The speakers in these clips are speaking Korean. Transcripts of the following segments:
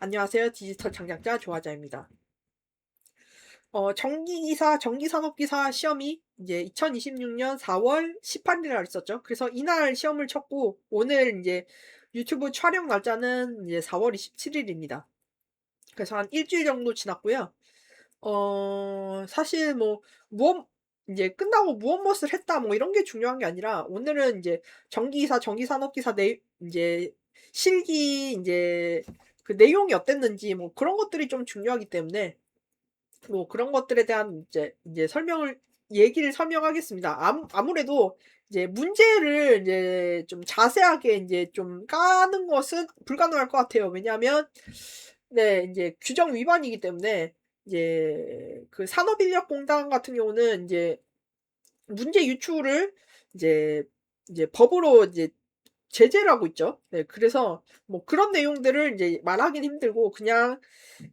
안녕하세요. 디지털 창작자 조화자입니다. 전기기사, 전기산업기사 시험이 이제 2026년 4월 18일 날 있었죠. 그래서 이날 시험을 쳤고, 오늘 이제 유튜브 촬영 날짜는 이제 4월 27일입니다. 그래서 한 일주일 정도 지났고요. 사실 뭐, 무엇, 이제 끝나고 무엇을 했다, 뭐 이런 게 중요한 게 아니라, 오늘은 이제 전기기사, 전기산업기사 이제 실기, 이제 그 내용이 어땠는지, 뭐 그런 것들이 좀 중요하기 때문에, 뭐 그런 것들에 대한 이제 얘기를 설명하겠습니다. 아무래도 이제 문제를 이제 좀 자세하게 이제 좀 까는 것은 불가능할 것 같아요. 왜냐하면 네 이제 규정 위반이기 때문에 이제 그 산업인력공단 같은 경우는 이제 문제 유출을 이제 법으로 이제 제재를 하고 있죠. 네 그래서 뭐 그런 내용들을 이제 말하긴 힘들고 그냥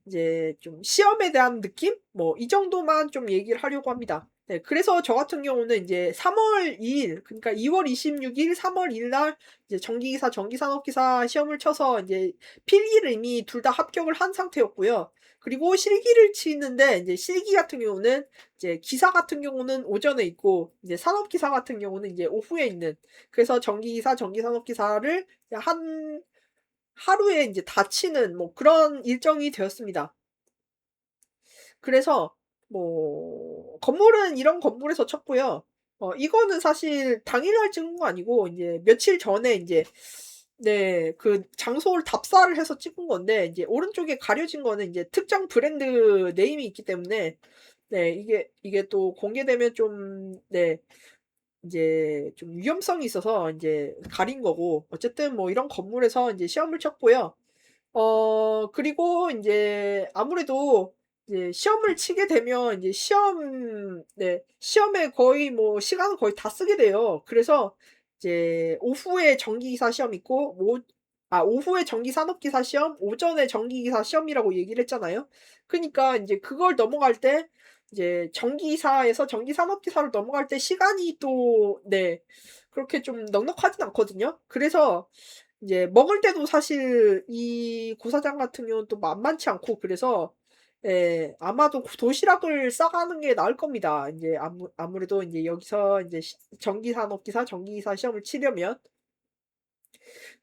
이제 좀 시험에 대한 느낌? 뭐 이 정도만 좀 얘기를 하려고 합니다. 네 그래서 저 같은 경우는 이제 3월 2일 그러니까 2월 26일 3월 2일 날 이제 전기기사, 전기산업기사 시험을 쳐서 이제 필기를 이미 둘 다 합격을 한 상태였고요. 그리고 실기를 치는데 이제 실기 같은 경우는 이제 기사 같은 경우는 오전에 있고 이제 산업기사 같은 경우는 이제 오후에 있는 그래서 전기기사, 전기산업기사를 한 하루에 인제 다 치는 뭐 그런 일정이 되었습니다. 그래서 뭐 건물은 이런 건물에서 쳤고요. 이거는 사실 당일날 찍은 거 아니고 인제 며칠 전에 인제 네 그 장소를 답사를 해서 찍은 건데 인제 오른쪽에 가려진 거는 인제 특정 브랜드 네임이 있기 때문에 네 이게 또 공개되면 좀 네 인제 좀 위험성이 있어서 인제 가린 거고 어쨌든 뭐 이런 건물에서 인제 시험을 쳤고요. 그리고 인제 아무래도 이제 시험을 치게 되면 이제 시험에 거의 뭐 시간을 거의 다 쓰게 돼요. 그래서 이제 오후에 전기기사 시험 있고 오후에 전기산업기사 시험, 오전에 전기기사 시험이라고 얘기를 했잖아요. 그니까 인제 그걸 넘어갈 때 이제 전기기사에서 전기산업기사로 넘어갈 때 시간이 또 네 그렇게 좀 넉넉하진 않거든요. 그래서 이제 먹을 때도 사실 이 고사장 같은 경우는 또 만만치 않고 그래서 예 아마도 도시락을 싸가는 게 나을 겁니다. 인제 아무래도 인제 여기서 인제 전기산업기사, 전기기사 시험을 치려면.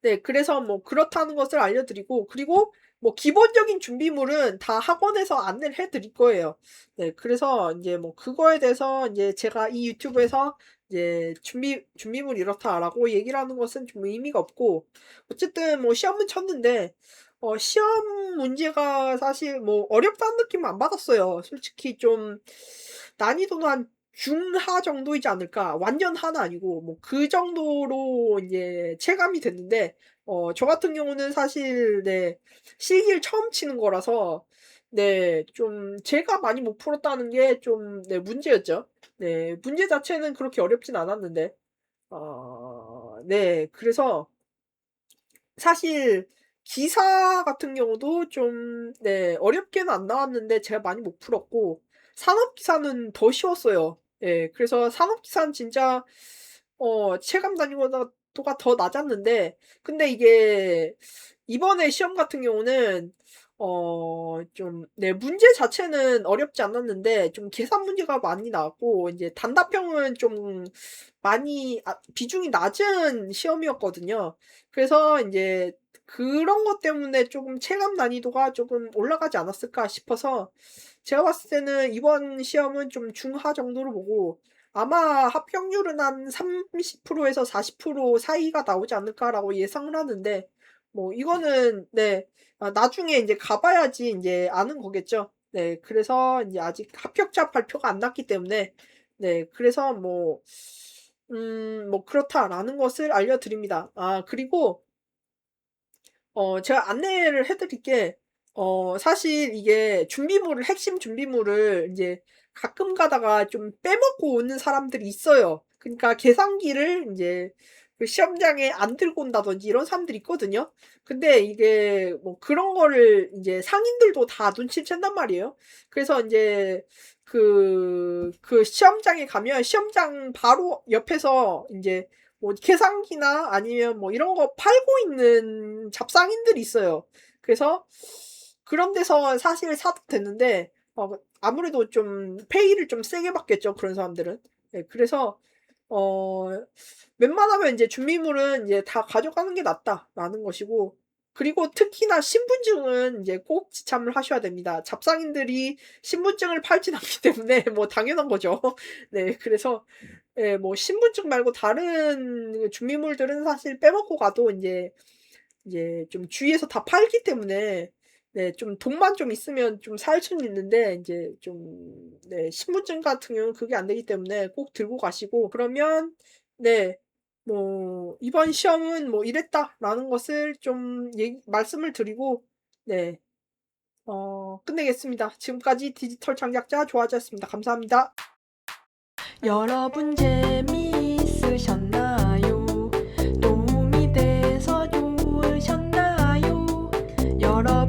네 그래서 뭐 그렇다는 것을 알려드리고 그리고 뭐 기본적인 준비물은 다 학원에서 안내를 해 드릴 거예요. 네 그래서 인제 뭐 그거에 대해서 인제 제가 이 유튜브에서 이제 "준비물이 이렇다."라고 얘기를 하는 것은 좀 의미가 없고 어쨌든 뭐 시험은 쳤는데 시험 문제가 사실 뭐 어렵다는 느낌은 안 받았어요. 솔직히 좀 난이도는 한 중하 정도이지 않을까. 완전 하는 아니고 뭐 그 정도로 인제 체감이 됐는데 저 같은 경우는 사실 네 실기를 처음 치는 거라서 네 좀 제가 많이 못 풀었다는 게 좀 네 문제였죠. 네 문제 자체는 그렇게 어렵진 않았는데 네 그래서 사실 기사 같은 경우도 좀 네 어렵게는 안 나왔는데 제가 많이 못 풀었고 산업기사는 더 쉬웠어요. 예. 그래서 산업기사는 진짜 체감 난이도가 더 낮았는데 근데 이게 이번에 시험 같은 경우는 좀 네 문제 자체는 어렵지 않았는데 좀 계산 문제가 많이 나왔고 인제 단답형은 좀 많이 비중이 낮은 시험이었거든요. 그래서 인제 그런 것 때문에 쪼금 '체감 난이도가 쪼금 올라가지 않았을까?' 싶어서 제가 봤을 때는 이번 시험은 좀 중하 정도로 보고 아마 합격률은 한 30% 에서 40% 사이가 나오지 않을까라고 예상을 하는데 뭐 이거는 네 나중에 인제 가 봐야지 인제 아는 거겠죠. 네 그래서 인제 아직 합격자 발표가 안 났기 때문에 네 그래서 뭐 "그렇다."라는 것을 알려드립니다. 그리고 제가 안내를 해 드릴 게 사실 이게 핵심 준비물을 인제 가끔 가다가 좀 빼먹고 오는 사람들이 있어요. 그러니까 계산기를 인제 그 시험장에 안 들고 온다든지 이런 사람들이 있거든요. 근데 이게 뭐 그런 거를 인제 상인들도 다 눈치를 챈단 말이에요. 그래서 인제 그 시험장에 가면 시험장 바로 옆에서 인제 뭐 계산기나 아니면 뭐 이런 거 팔고 있는 잡상인들이 있어요. 그래서 그런 데서 사실 사도 되는데 아무래도 좀 페이를 좀 세게 받겠죠, 그런 사람들은. 예 그래서 어 웬만하면 인제 준비물은 이제 다 가져가는 게 낫다라는 것이고, 그리고 특히나 신분증은 인제 꼭 지참을 하셔야 됩니다. 잡상인들이 신분증을 팔진 않기 때문에 뭐 당연한 거죠. 네 그래서 예 뭐 신분증 말고 다른 그 준비물들은 사실 빼먹고 가도 이제 좀 주위에서 다 팔기 때문에 네 좀 돈만 좀 있으면 좀 살 수는 있는데 인제 좀 네 신분증 같은 경우는 그게 안 되기 때문에 꼭 들고 가시고, 그러면 네 뭐 "이번 시험은 뭐 이랬다."라는 것을 좀 말씀을 드리고 네 끝내겠습니다. 지금까지 디지털 창작자 조아지였습니다. 감사합니다. 여러분 재미있으셨나요? 도움이 돼서 좋으셨나요? 여러